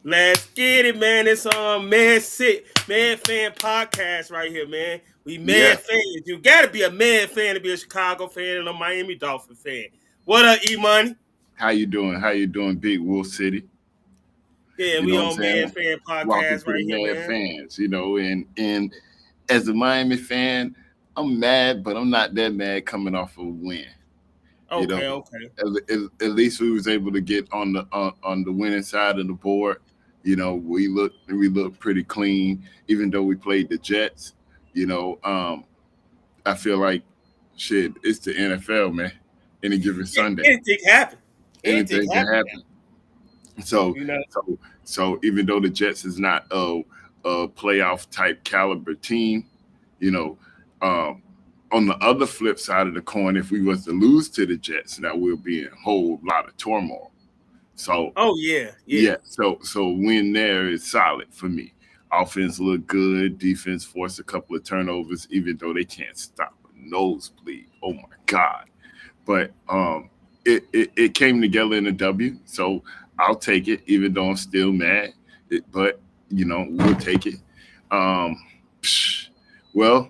Let's get it, man. It's MadFan Podcast right here, man. We Mad fans. You gotta be a Mad fan to be a Chicago fan and a Miami Dolphins fan. What up, E-Money? How you doing? How you doing, Big Wolf City? Yeah, You we know what I'm on saying? MadFan Walking Podcast to the right here, Mad man. fans, and as a Miami fan, I'm mad, but I'm not that mad coming off of a win. You know, Okay. at least we was able to get on the winning side of the board. We look pretty clean, even though we played the Jets. I feel like shit. It's the NFL, man. Any given Yeah, Sunday, anything happen. Anything anything can happen. happen. So, You know. so even though the Jets is not a playoff type caliber team, you know, um, on the other flip side of the coin, if we was to lose to the Jets, that will be a whole lot of turmoil. So Oh yeah. so win there is solid for me. Offense look good, defense forced a couple of turnovers, even though they can't stop a nosebleed. Oh my God. But it came together in a W. So I'll take it, even though I'm still mad. But we'll take it. Um, well,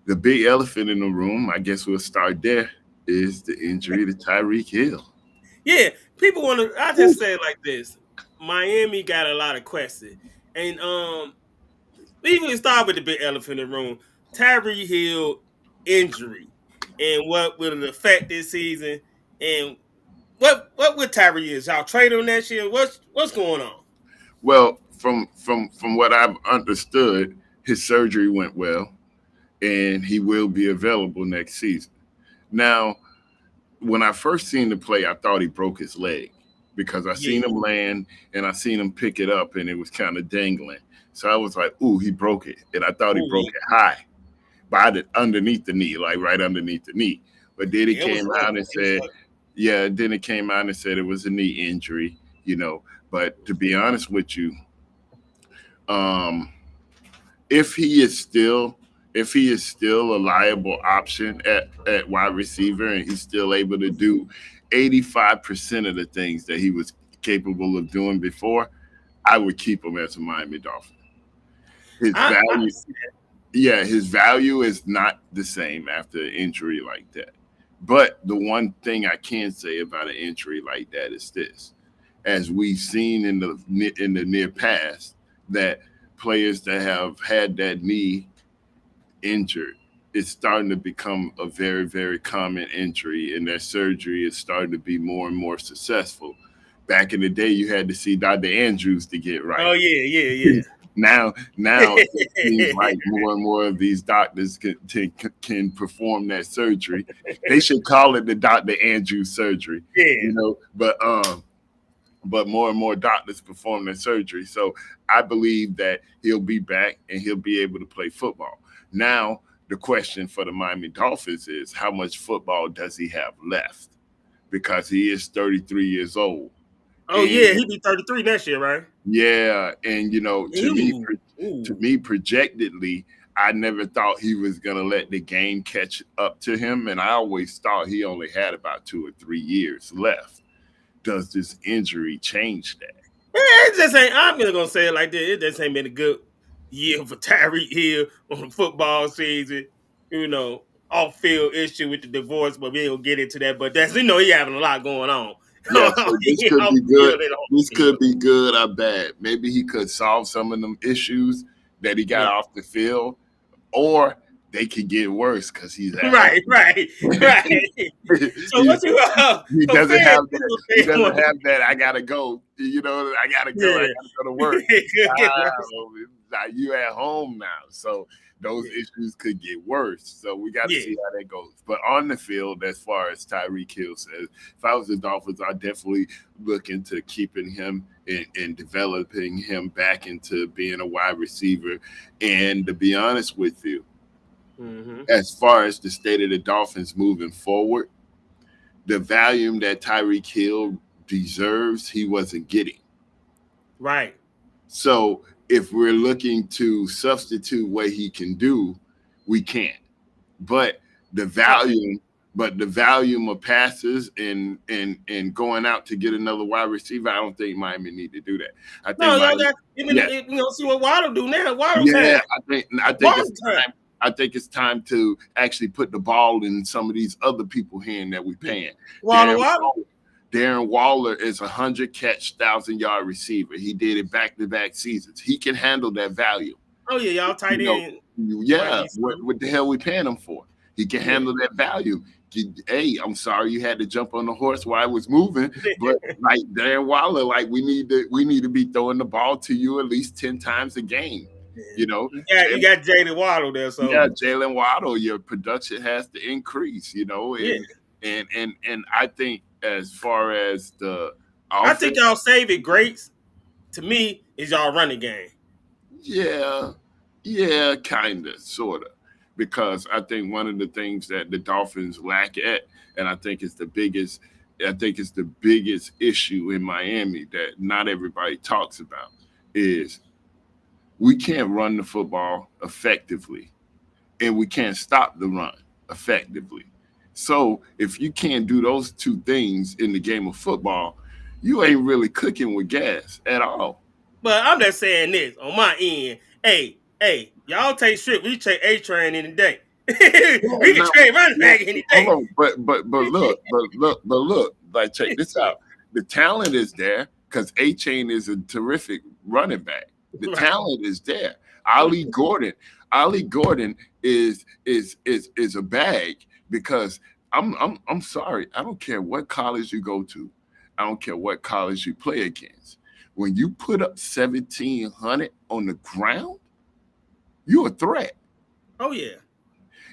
the big elephant in the room, I guess we'll start there, is the injury to Tyreek Hill. Yeah, people want to. I just say it like this: Miami got a lot of questions, and we even start with the big elephant in the room: Tyreek Hill injury, and what will it affect this season, and what with Tyreek is y'all trade him next year? What's going on? Well, from what I've understood, his surgery went well, and he will be available next season. Now, when I first seen the play, I thought he broke his leg because I seen Yeah. him land and I seen him pick it up and it was kind of dangling. So I was like, "Ooh, he broke it," and I thought he Ooh, broke it high, by the underneath the knee, like right underneath the knee. But then it yeah, it was came ugly. out and said, "Yeah." Then it came out and said it was a knee injury. But to be honest with you, um, if he is still a liable option at wide receiver and he's still able to do 85% of the things that he was capable of doing before, I would keep him as a Miami Dolphin. His I value, yeah, his value is not the same after an injury like that. But the one thing I can say about an injury like that is this: as we've seen in the near past, that players that have had that knee injured, it's starting to become a very, very common injury, and that surgery is starting to be more and more successful. Back in the day, you had to see Dr. Andrews to get oh right. yeah. Now it seems like more and more of these doctors can perform that surgery. They should call it the Dr. Andrews surgery, Yeah. but more and more doctors perform that surgery. So I believe that he'll be back and he'll be able to play football. Now, the question for the Miami Dolphins is how much football does he have left? Because he is 33 years old. Oh yeah, And he'll be 33 next year, right? yeah, and to Ooh. me, projectedly, I never thought he was gonna let the game catch up to him, and I always thought he only had about 2 or 3 years left. Does this injury change that? It just ain't. I'm just gonna say it like this. It just ain't been a good year for Tyreek Hill on the football season. Off field issue with the divorce, but we ain't gonna get into that. But that's he having a lot going on. Yeah, so this could Off be good. field and on This field. could be good or bad. Maybe he could solve some of them issues that he got Yeah. off the field, or they could get worse because he's at home. Right. So he, what you he so doesn't fans have that. people He say doesn't have that. I gotta go. I gotta go. I yeah. gotta go to work. It could get Ah, worse. now you at home now, so those Yeah. issues could get worse. So we got to Yeah. see how that goes. But on the field, as far as Tyreek Hill says, if I was the Dolphins, I definitely look into keeping him and developing him back into being a wide receiver. And to be honest with you, Mm-hmm. as far as the state of the Dolphins moving forward, the volume that Tyreek Hill deserves, he wasn't getting. Right. So if we're looking to substitute what he can do, we can't. But the Okay. volume But the volume of passes and going out to get another wide receiver, I don't think Miami need to do that. I think No, y'all Miami, got even yeah, see what Waddle do now. Waddle yeah, time. I think it's Waddle time. time. I think it's time to actually put the ball in some of these other people's hand that we paying. Waddle Darren Waddle. Waller, Darren Waller is 100 catch, 1,000 yard receiver. He did it back-to-back seasons. He can handle that value. Oh yeah, y'all tight You know, end. yeah. What the hell we paying him for? He can Yeah. handle that value. Hey, I'm sorry you had to jump on the horse while I was moving, but like Darren Waller, like we need to be throwing the ball to you at least 10 times a game. You know, You got Jalen Waddle there, so yeah, Jalen Waddle, your production has to increase, yeah. and I think as far as the I think offense, y'all saving greats. To me, is y'all running game. yeah, kinda, sorta. Because I think one of the things that the Dolphins lack at, and I think it's the biggest issue in Miami that not everybody talks about, is we can't run the football effectively and we can't stop the run effectively. So if you can't do those two things in the game of football, you ain't really cooking with gas at all. But I'm just saying this on my end. Hey, y'all take shit. We take A Train any day. We Yeah, can now, trade running now, back any hold day. on, but look, like check this out. The talent is there because A Chain is a terrific running back. The Right. talent is there. Ali Gordon is a bag because I'm sorry. I don't care what college you go to. I don't care what college you play against. When you put up 1,700 on the ground, you're a threat. Oh yeah.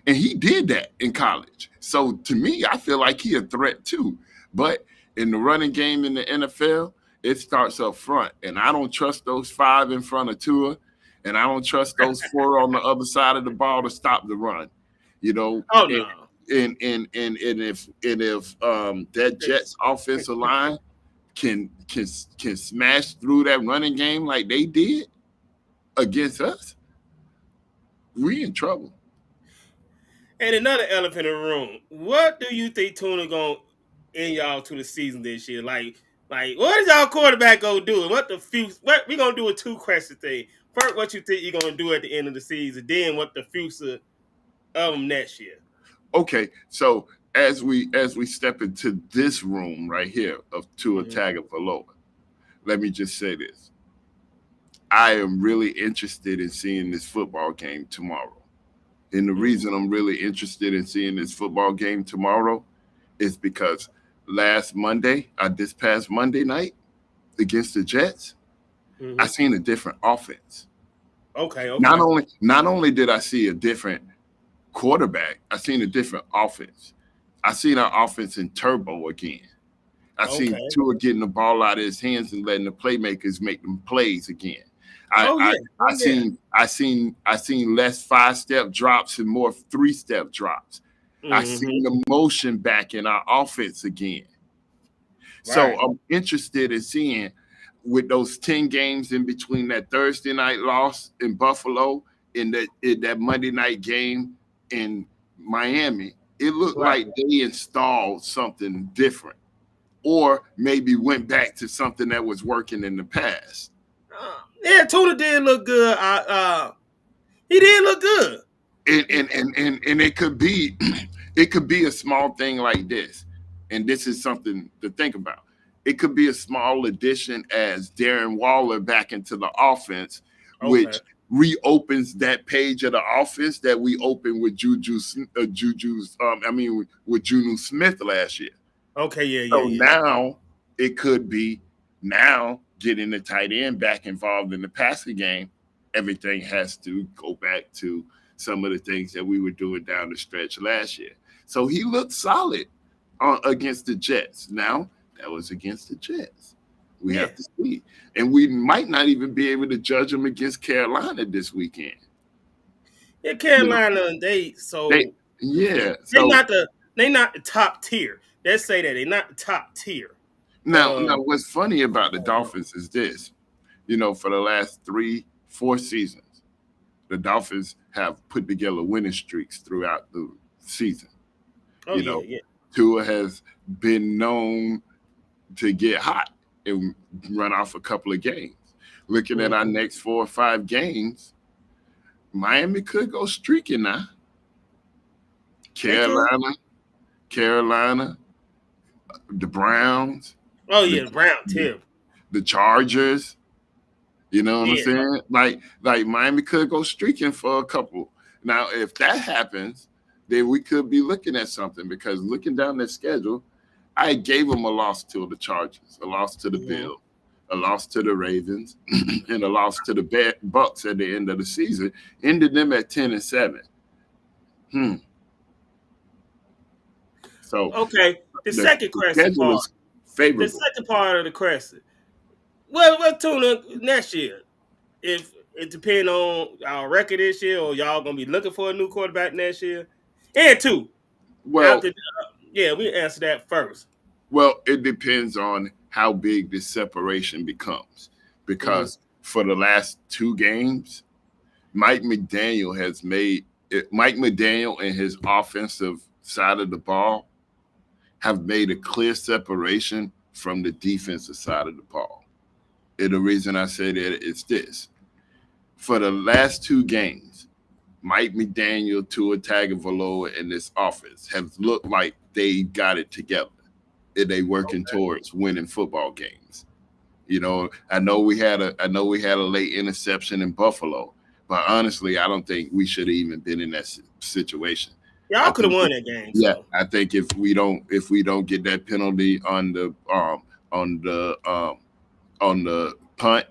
And he did that in college. So to me, I feel like he a threat too. But in the running game in the NFL, it starts up front. And I don't trust those 5 in front of Tua. And I don't trust those 4 on the other side of the ball to stop the run. You know, Oh no. and if that Jets offensive line can smash through that running game like they did against us, we in trouble. And another elephant in the room. What do you think Tuna gonna end y'all to the season this year? Like what is y'all quarterback gonna do? And what the future? What we gonna do a 2-question thing? First, what you think you're gonna do at the end of the season? Then, what the future of them next year? Okay, so as we step into this room right here of Tua Tagovailoa, let me just say this: I am really interested in seeing this football game tomorrow. And the reason I'm really interested in seeing this football game tomorrow is because this past Monday night against the Jets, I seen a different offense. Okay. Not only did I see a different quarterback, I seen a different offense. I seen our offense in turbo again. I seen Tua getting the ball out of his hands and letting the playmakers make them plays again. I seen less 5-step drops and more 3-step drops. I seen the motion back in our offense again. So I'm interested in seeing with those 10 games in between that Thursday night loss in Buffalo and that Monday night game in Miami. It looked like they installed something different or maybe went back to something that was working in the past. Yeah, Tuna did look good. He did look good. And it could be a small thing like this. And this is something to think about. It could be a small addition as Darren Waller back into the offense, which reopens that page of the offense that we opened with with Juju Smith last year. So now it could be getting the tight end back involved in the passing game. Everything has to go back to some of the things that we were doing down the stretch last year. So he looked solid against the Jets. Now, that was against the Jets. We have to see. And we might not even be able to judge them against Carolina this weekend. Yeah, Carolina, they not the top tier. Let's say that they're not the top tier. Now, what's funny about the Dolphins is this. For the last 3-4 seasons, the Dolphins have put together winning streaks throughout the season. Oh You yeah, know, yeah. Tua has been known to get hot and run off a couple of games. Looking at our Mhm. next 4 or 5 games, Miami could go streaking now. They could. Carolina, Carolina, the Browns, Oh the yeah, the Brown the, tip. the Chargers. You know what I'm Yeah. saying? Like Miami could go streaking for a couple. Now, if that happens, then we could be looking at something because looking down their schedule, I gave them a loss to the Chargers, a loss to the Mhm. Bills, a loss to the Ravens, and a loss to the Bucks at the end of the season. Ended them at 10-7. Hmm. So Okay. The second the question schedule part. is The favorable. second part of the question. What tune next year? If it depends on our record this year, or y'all gonna be looking for a new quarterback next year, and two Well, after, yeah, we answer that first. Well, it depends on how big this separation becomes. Hmm. Because for the last 2 games, Mike McDaniel has made it, Mike McDaniel and his offensive side of the ball have made a clear separation from the defensive side of the ball. And the reason I say that is this. For the last 2 games, Mike McDaniel, Tua Tagovailoa, and this offense have looked like they got it together. And they working towards winning football games. I know we had a late interception in Buffalo, but honestly, I don't think we should have even been in that situation. I Y'all could have think, won that game, yeah, so I think if we don't get that penalty on the on the punt,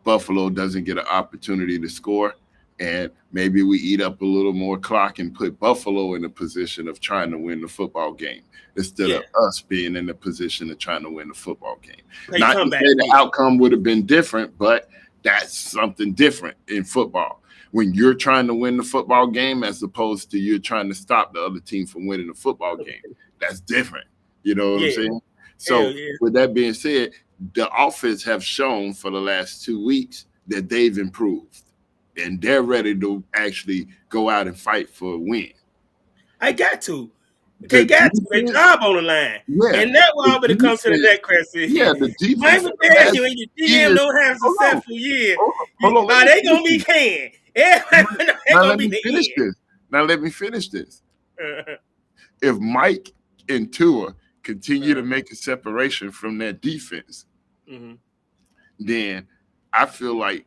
Buffalo doesn't get an opportunity to score. And maybe we eat up a little more clock and put Buffalo in a position of trying to win the football game instead yeah, of us being in the position of trying to win the football game. play Not to comeback say the game. outcome would have been different, but that's something different in football. When you're trying to win the football game as opposed to you're trying to stop the other team from winning the football game, that's different. You know what I'm Yeah, saying? hell So, yeah, with that being said, the offense have shown for the last 2 weeks that they've improved and they're ready to actually go out and fight for a win. I got to. The They got to. Their defense, job on the line, yeah, and that the will when it comes to the defense, next question yeah, here. the defense Mike for the last McDaniel and your GM years. don't have a Hold on, successful year. hold on. Let Are me they finish gonna be this. canned? Everybody know they're Now gonna let be me finish the this. Now let me finish this. end. If Mike and Tua continue to make a separation from that defense, Mhm. then I feel like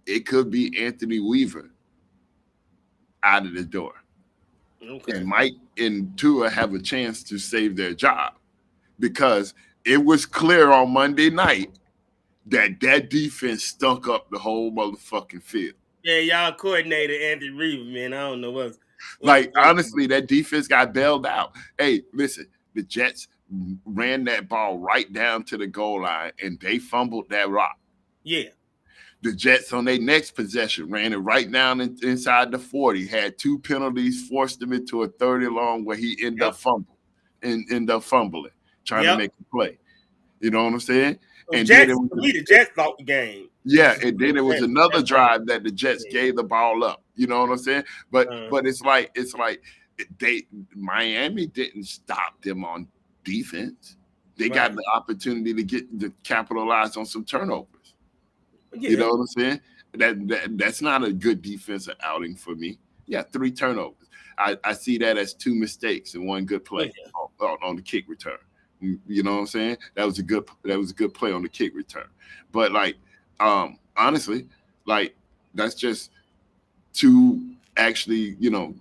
it could be Anthony Weaver out of the door. And Okay. Mike and Tua have a chance to save their job because it was clear on Monday night that defense stunk up the whole motherfucking field. Yeah, y'all coordinator Andy Reid, man. I don't know Like, honestly, that defense got bailed out. Hey, listen, the Jets ran that ball right down to the goal line and they fumbled that rock. Yeah. The Jets on their next possession ran it right down inside the 40, had 2 penalties, forced him into a 30 long where he ended Yep. up fumbling, trying to Yep. make a play. You know what I'm saying? Those And then Jets, it was we the Jets lost the game. yeah, and then it was another That's right. drive that the Jets gave the ball up. You know what I'm saying? But it's like they Miami didn't stop them on defense. They got Right. the opportunity to capitalize on some turnovers. You Yeah. know what I'm saying? That's not a good defensive outing for me. Yeah, 3 turnovers. I see that as 2 mistakes and 1 good Oh play yeah. on the kick return. You know what I'm saying? That was a good play on the kick return. But like honestly, like that's just 2 actually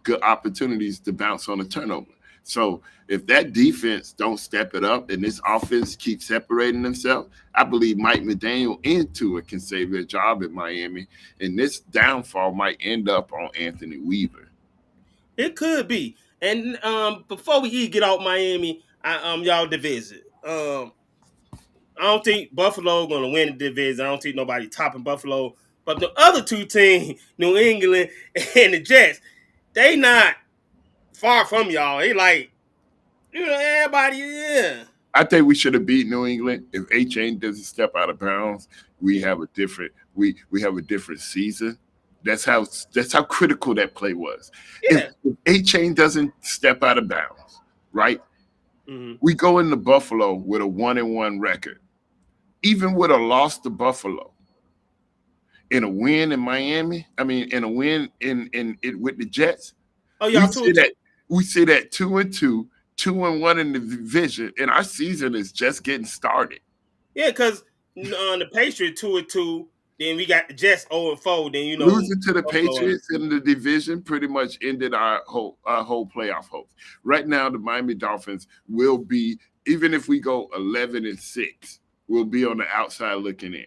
good opportunities to bounce on a turnover. So if that defense don't step it up and this offense keeps separating themselves, I believe Mike McDaniel and Tua can save their job at Miami, and this downfall might end up on Anthony Weaver. It could be. And before we get out Miami, y'all division. I don't think Buffalo gonna win the division. I don't think nobody topping Buffalo. But the other two teams, New England and the Jets, they not far from y'all. They like, everybody, yeah. I think we should have beat New England. If H. Doesn't step out of bounds, we Yeah. have a different season. That's how critical that play was. If Yeah. A-Chain doesn't step out of bounds, right? Mm-hmm. We go into Buffalo with a 1-1 record. Even with a loss to Buffalo, in a win in Miami, I mean, in a win in it with the Jets, Oh, we y'all say 2-2. that we say that 2-2, 2-1 in the division, and our season is just getting started. Yeah, because on the Patriots 2-2, then we got the Jets 0-4. Then Losing to the Buffalo. Patriots in the division pretty much ended our whole playoff hopes. Right now, the Miami Dolphins will be, even if we go 11-6, we'll be on the outside looking in,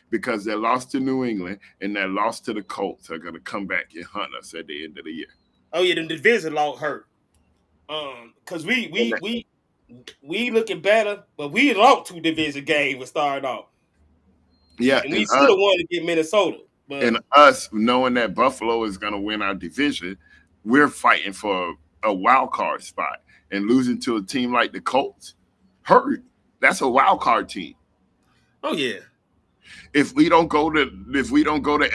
because that loss to New England and that loss to the Colts are going to come back and hunt us at the end of the year. Oh yeah, the division loss hurt. Because we looking better, but we lost 2 division games to start off, Yeah, and we should have won to get Minnesota. But and us knowing that Buffalo is going to win our division, we're fighting for a wild card spot, and losing to a team like the Colts hurt. That's a wild card team. oh yeah, If we don't go to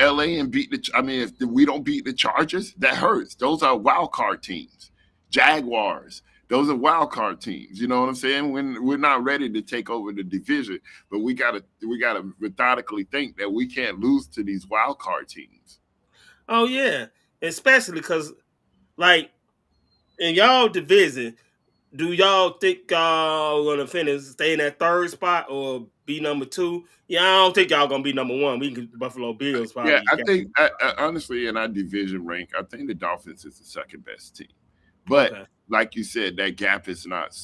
LA and beat if we don't beat the Chargers, that hurts. Those are wild card teams. Jaguars, those are wild card teams. You know what I'm saying? When we're not ready to take over the division, but we gotta methodically think that we can't lose to these wild card teams. oh yeah, especially because like in y'all division, do y'all think y'all gonna stay in that 3rd spot or be number 2? Yeah, I don't think y'all gonna be number 1. We can Buffalo Bills Yeah, probably. I think honestly, in our division rank, I think the Dolphins is the second best team. But Okay. like you said, that gap is not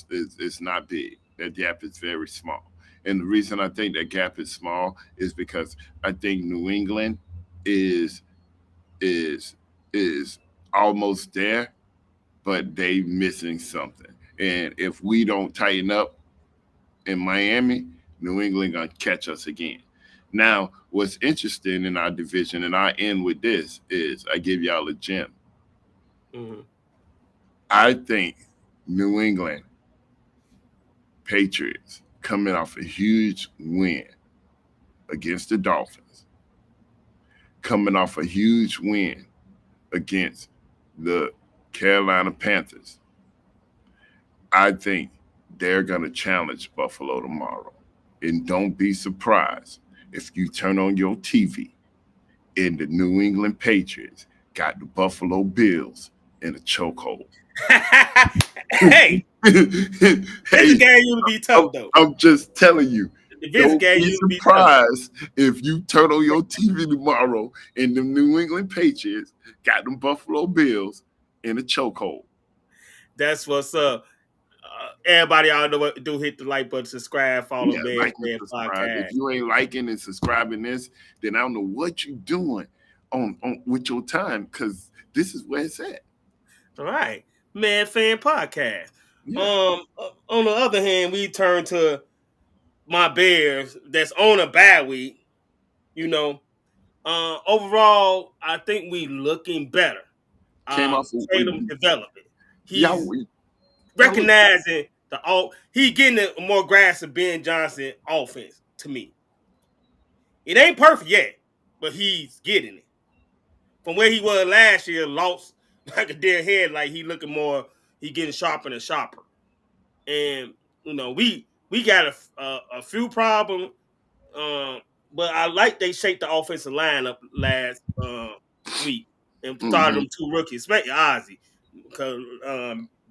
big. That gap is very small. And the reason I think that gap is small is because I think New England is is is almost there, but they missing something. And if we don't tighten up in Miami, New England gonna catch us again. Now, what's interesting in our division, and I end with this, is I give y'all a gem. Mm-hmm. I think New England Patriots coming off a huge win against the Dolphins, coming off a huge win against the Carolina Panthers. I think they're going to challenge Buffalo tomorrow. And don't be surprised if you turn on your TV and the New England Patriots got the Buffalo Bills in a chokehold. Hey, this game will be tough though. I'm just telling you. The division Don't game be will be tough. surprised if you turn on your TV tomorrow and the New England Patriots got them Buffalo Bills in a chokehold. That's what's up. Everybody out know what to do. Hit the like button, subscribe, follow Yeah, like and MadFan subscribe. Podcast. If you ain't liking and subscribing this, then I don't know what you doing on with your time, because this is where it's at. All right, MadFan Podcast. Yeah. On the other hand, we turn to my Bears that's on a bye week. Overall, I think we looking better. Came off of Tatum developing. y'all, He's y'all recognizing he getting a more aggressive Ben Johnson offense to me. It ain't perfect yet, but he's getting it. From where he was last year, lost like a dead head, like he getting sharper and sharper. And we got a few problems, but I like they shaped the offensive line up last week and started them 2 rookies, especially Ozzy, because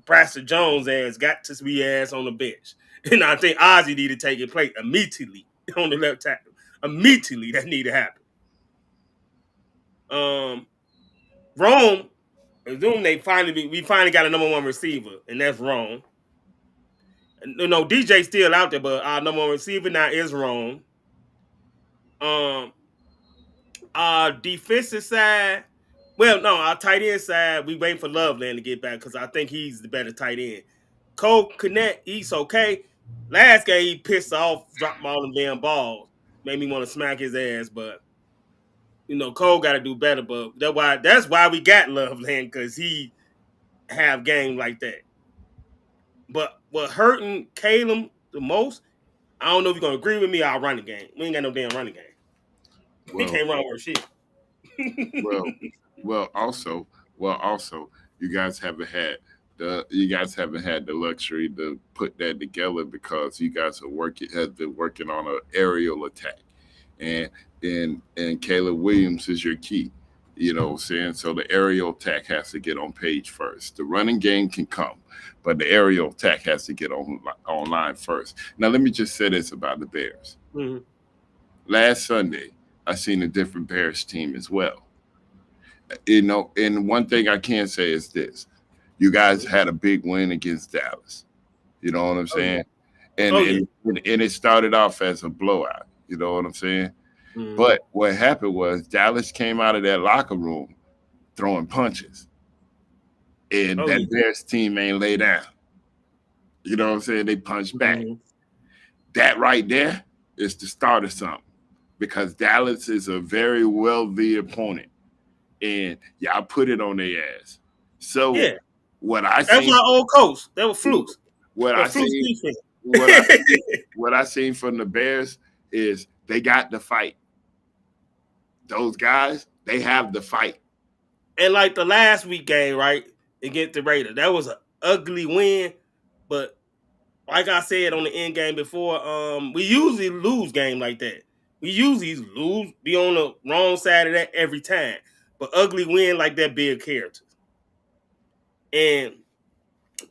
Braxton Jones got to be ass on the bench, and I think Ozzy needed to take his place immediately on the left tackle. Immediately, that needed to happen. Rome, assume we finally got a number 1 receiver, and that's Rome. DJ's still out there, but our number 1 receiver now is Rome. Our defensive side, our tight end side, we waiting for Loveland to get back because I think he's the better tight end. Cole Connect, he's okay. Last game he pissed off, dropped all them damn balls, made me want to smack his ass. But Cole got to do better. But that's why we got Loveland, because he have games like that. But what hurting Caleb the most, I don't know if you're gonna agree with me. Our running game, we ain't got no damn running game. We can't run worth shit. Well, also, you guys haven't had the luxury to put that together because you guys have been working on an aerial attack, and Caleb Williams is your key. You know what I'm saying? So the aerial attack has to get on page first. The running game can come, but the aerial attack has to get online first. Now let me just say this about the Bears. Mhm. Last Sunday, I seen a different Bears team as well. And one thing I can say is this: you guys had a big win against Dallas. You know what I'm Oh yeah. saying? And Oh yeah. and and it started off as a blowout. You know what I'm saying? Mhm. But what happened was Dallas came out of that locker room throwing punches, and Oh that yeah. Bears team ain't lay down. You know what I'm saying? They punched back. Mhm. That right there is the start of something because Dallas is a very wealthy opponent, and y'all put it on their ass. So Yeah. what I That's seen, my old coach. That was Flukes. what The I Flukes seen, what I defense. what I seen from the Bears is they got the fight. Those guys, they have the fight. And like the last week game, right, against the Raiders, that was an ugly win. But like I said on the end game before, we usually lose game like that. We usually lose, be on the wrong side of that every time. But ugly win like that build characters. And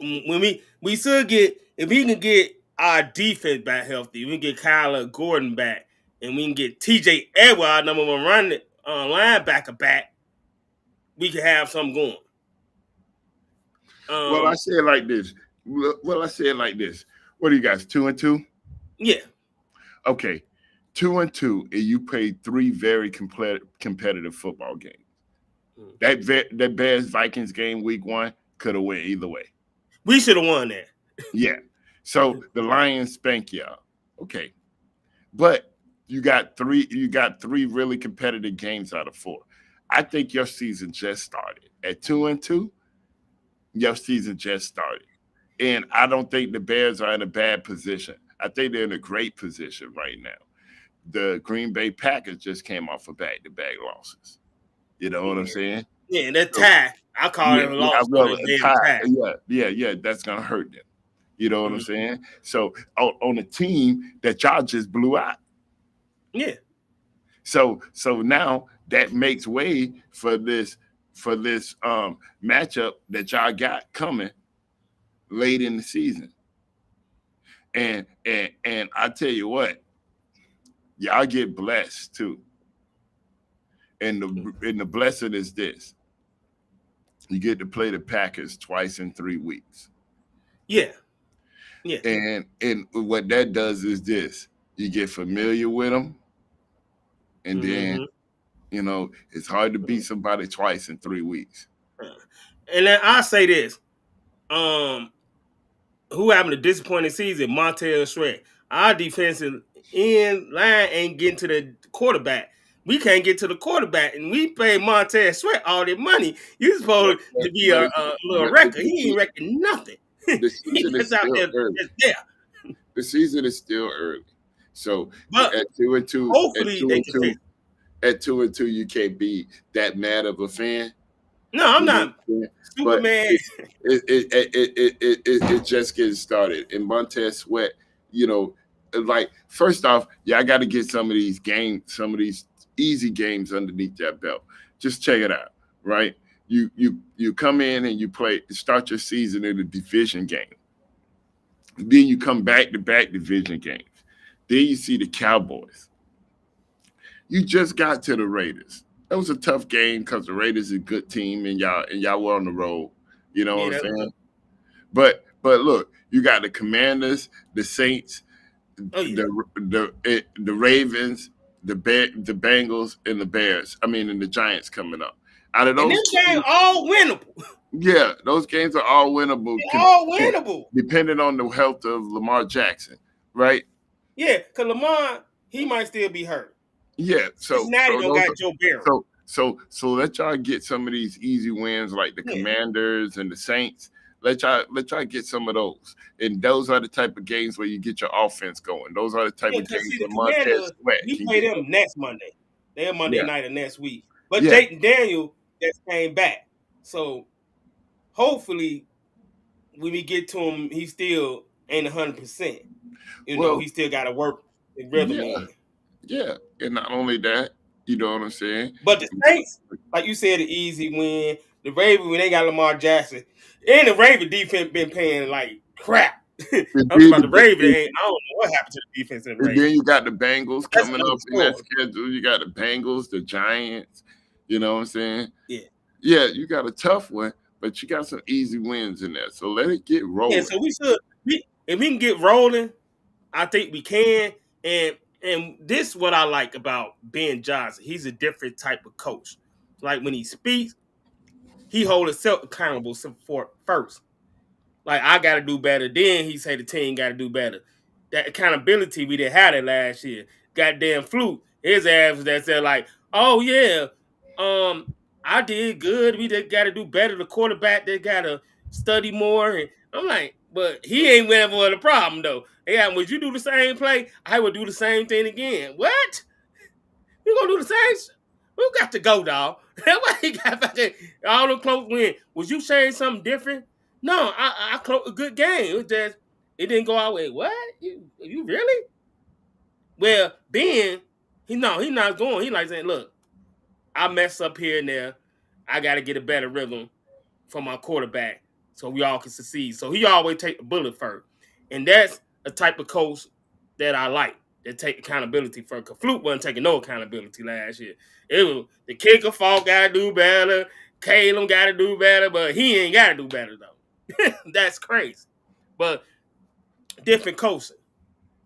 when we still get, if we can get our defense back healthy, we can get Kyler Gordon back, and we can get TJ Edwards, our number one running linebacker back, we can have something going. Well, I Um, say it like this. Well, I say it like this. What are you guys, 2-2? yeah. Okay, 2-2, and you played three very competitive football games. Mm. That Bears Vikings game week 1 could have went either way. We should have won that. Yeah. So the Lions spank y'all. Okay. But you got three really competitive games out of 4. I think your season just started. At 2-2, your season just started. And I don't think the Bears are in a bad position. I think they're in a great position right now. The Green Bay Packers just came off of back-to-back losses. You know what I'm Yeah, saying? yeah, that So tie. I call yeah, it a yeah, loss, but well, a damn tie, tie. yeah, that's gonna hurt them. You know what I'm Mhm. saying? So on a team that y'all just blew out. Yeah, So now that makes way for this matchup that y'all got coming late in the season. And I tell you what, y'all get blessed too. And the blessing is this: you get to play the Packers twice in 3 weeks. yeah, yeah. And what that does is this: you get familiar with them, and then Mm-hmm. it's hard to beat somebody twice in 3 weeks. And then I say this: um, who having a disappointing season? Montez Sweat. Our defensive end line ain't getting to the quarterback. We can't get to the quarterback, and we pay Montez Sweat all that money. You But supposed but, to be but, a little but record. He ain't wrecking nothing. the He season is just out still there, early. just there. The season is still early. So But at 2-2, at hopefully two they and can two, fix. at 2-2, you can't be that mad of a fan. No, I'm You know not what I'm saying? But Superman. it just getting started. And Montez Sweat, you know, like first off, yeah, I got to get some of these easy games underneath that belt. Just check it out, right? You come in and you start your season in a division game. Then you come back to back division games. Then you see the Cowboys. You just got to the Raiders. That was a tough game because the Raiders is a good team and y'all were on the road. You know what Yeah, I'm that was. saying? But look, you got the Commanders, the Saints, Oh yeah, the Ravens, the Bengals, and the Bears. I mean, and the Giants coming up. Out of and those this game teams, all winnable. yeah, those games are all winnable, They all winnable. depending on the health of Lamar Jackson, right? Yeah, cause Lamar he might still be hurt. Yeah. So Cincinnati so don't those got Joe Barrow. so let y'all get some of these easy wins like the Yeah, Commanders and the Saints. Let y'all get some of those. And those are the type of games where you get your offense going. Those are the type yeah. of Cause games see the where Montez Commanders, Sweat we can play get them going. next Monday. They're Monday Yeah. night of next week. But Yeah. Dayton Daniel just came back. So hopefully when we get to him, he still ain't 100%. Well, He still got to work his rhythm yeah, in. yeah. And not only that, you know what I'm saying? But the Saints, like you said, an easy win. The Ravens, when they got Lamar Jackson, and the Raven defense been playing like crap. I'm And talking then, about the Ravens. I don't know what happened to the defense in the Ravens. you got the Bengals That's coming another up in that story. schedule. You got the Bengals, the Giants. You know what I'm saying? Yeah. Yeah, you got a tough one, but you got some easy wins in there. So let it get rolling. Yeah, so we should, if we can get rolling, I think we can. And this is what I like about Ben Johnson. He's a different type of coach. Like when he speaks, he holds himself accountable for first. Like I got to do better. Then he say the team got to do better. That accountability we didn't have it last year. Goddamn Fluke, his ass was that said like, oh yeah, I did good. We just got to do better. The quarterback they got to study more. And I'm like, but he ain't never the problem though. Yeah, would you do the same play? I would do the same thing again. What? You gonna do the same? We got to go, dog. That's why he got back there. All the close win. Was you saying something different? No, I closed a good game. It was just it didn't go our way. What? You really? Well, Ben, he not going. He like saying, look, I mess up here and there. I got to get a better rhythm for my quarterback so we all can succeed. So he always take the bullet first, and that's a type of coach that I like. That take accountability for. Cause Fluke wasn't taking no accountability last year. It was the kicker fault. Got to do better. Caleb got to do better, but he ain't got to do better though. That's crazy. But different coaching.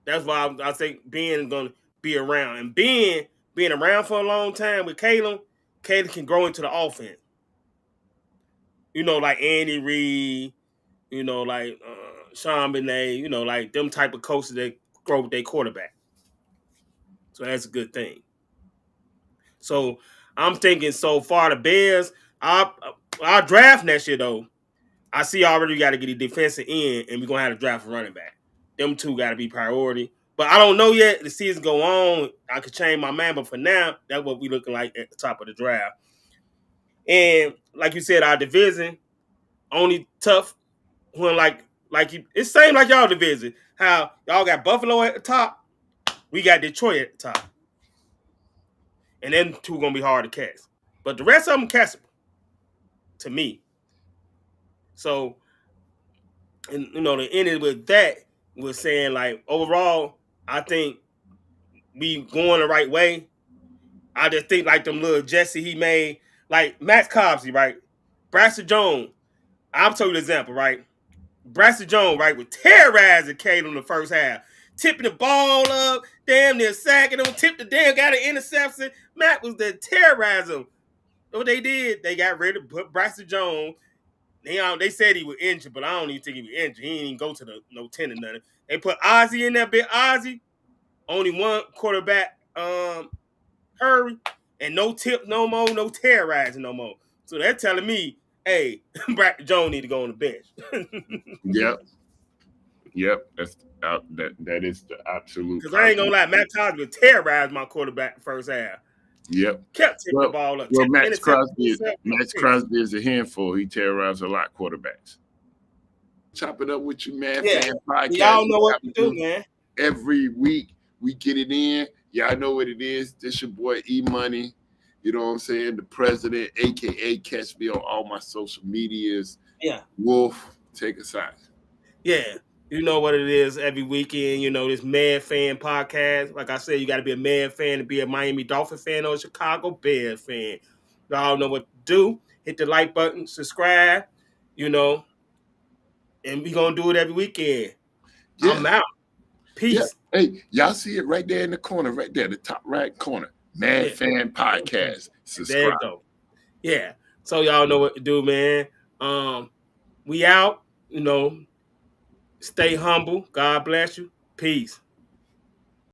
That's why I think Ben is going to be around. And Ben being around for a long time with Caleb can grow into the offense. Like Andy Reid, like Sean Benet, like them type of coaches that grow with their quarterback. So that's a good thing. So I'm thinking so far the Bears, our draft next year though, I see already we got to get a defensive end and we're going to have to draft a running back. Them two got to be priority. But I don't know yet. The season go on. I could change my mind. But for now, that's what we looking like at the top of the draft. And like you said, our division, only tough when it's same like y'all division. How y'all got Buffalo at the top, we got Detroit at the top. And then two gonna be hard to catch. But the rest of them catchable to me. So, and the ending with that was saying like overall, I think we going the right way. I just think like them little Jesse he made, like Max Cobsey, right? Braxton Jones. I'll tell you an example, right? Braxton Jones, right, was terrorizing Caleb in the first half. Tipping the ball up, damn near sacking him, tipped the damn, got an interception. Matt was there terrorizing him. What they did, they got rid of Braxton Jones. They said he was injured, but I don't even think he was injured. He didn't even go to no 10 or nothing. They put Ozzie in there, big Ozzie. Only one quarterback, Hurry, and no tip no more, no terrorizing no more. So they're telling me, hey, Braxton Jones need to go on the bench. Yep. That's that is the absolute. Because I ain't gonna lie, Matt Cosby terrorized my quarterback first half. Yep. Kept tipping the ball up. Well, Max Crosby is a handful. He terrorized a lot of quarterbacks. Chop it up with you, MadFan Podcast. Y'all know what to do, man. Every week we get it in. Y'all know what it is. This your boy E Money. You know what I'm saying? The president, aka catch me on all my social medias. Yeah. Wolf, take a side. Yeah. You know what it is every weekend, this MadFan Podcast. Like I said, you got to be a Mad fan to be a Miami Dolphins fan or a Chicago Bears fan. Y'all know what to do. Hit the like button, subscribe, and we going to do it every weekend. Yeah. I'm out. Peace. Yeah. Hey, y'all see it right there in the corner, right there, the top right corner. MadFan Podcast. Subscribe. There you go. Yeah. So y'all know what to do, man. We out, Stay humble. God bless you. Peace.